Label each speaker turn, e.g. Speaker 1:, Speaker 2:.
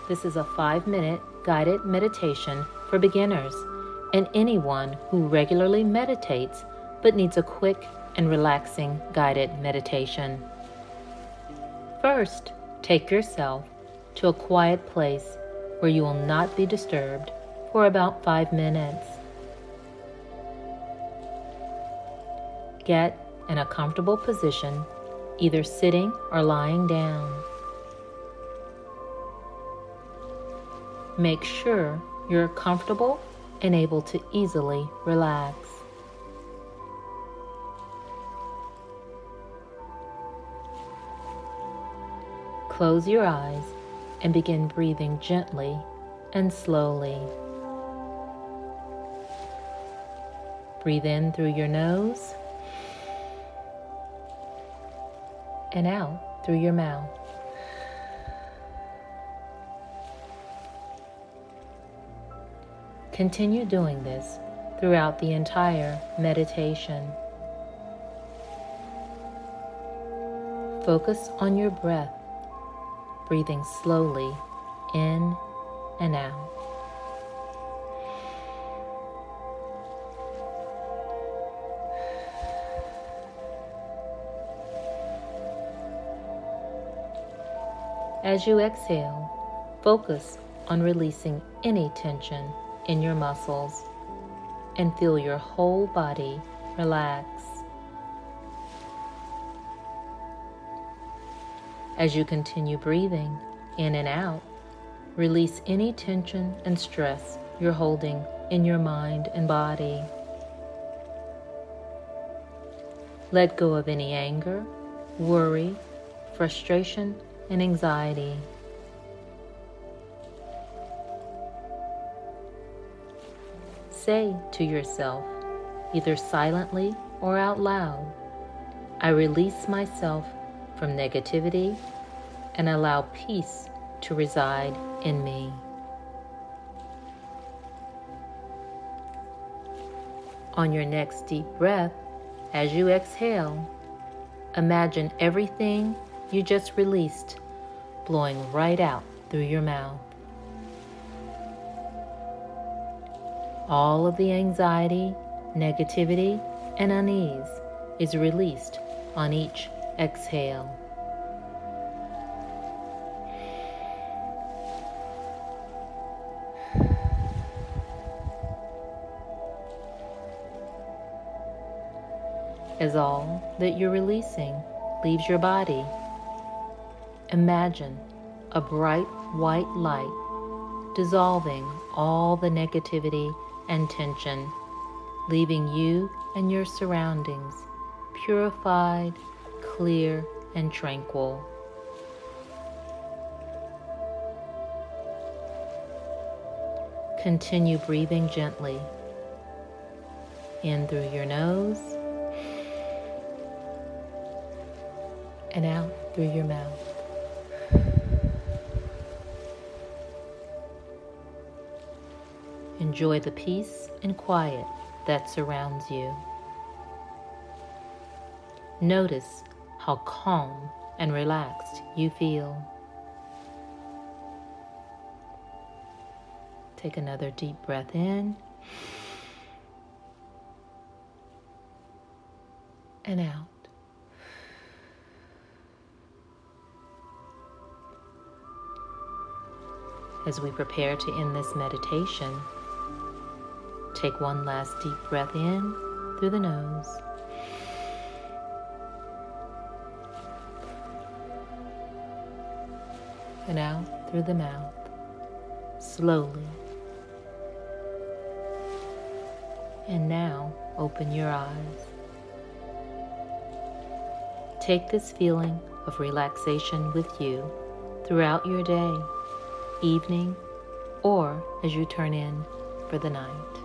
Speaker 1: This is a 5-minute guided meditation for beginners and anyone who regularly meditates but needs a quick and relaxing guided meditation. First, take yourself to a quiet place where you will not be disturbed for about 5 minutes. Get in a comfortable position, either sitting or lying down. Make sure you're comfortable and able to easily relax. Close your eyes and begin breathing gently and slowly. Breathe in through your nose and out through your mouth. Continue doing this throughout the entire meditation. Focus on your breath, breathing slowly in and out. As you exhale, focus on releasing any tension in your muscles and feel your whole body relax. As you continue breathing in and out, release any tension and stress you're holding in your mind and body. Let go of any anger, worry, frustration, and anxiety. Say to yourself, either silently or out loud, I release myself from negativity and allow peace to reside in me. On your next deep breath, as you exhale, imagine everything you just released blowing right out through your mouth. All of the anxiety, negativity, and unease is released on each exhale. As all that you're releasing leaves your body, imagine a bright white light dissolving all the negativity and tension, leaving you and your surroundings purified, clear, and tranquil. Continue breathing gently in through your nose and out through your mouth. Enjoy the peace and quiet that surrounds you. Notice how calm and relaxed you feel. Take another deep breath in and out. As we prepare to end this meditation, take one last deep breath in through the nose and out through the mouth, slowly. And now open your eyes. Take this feeling of relaxation with you throughout your day, evening, or as you turn in for the night.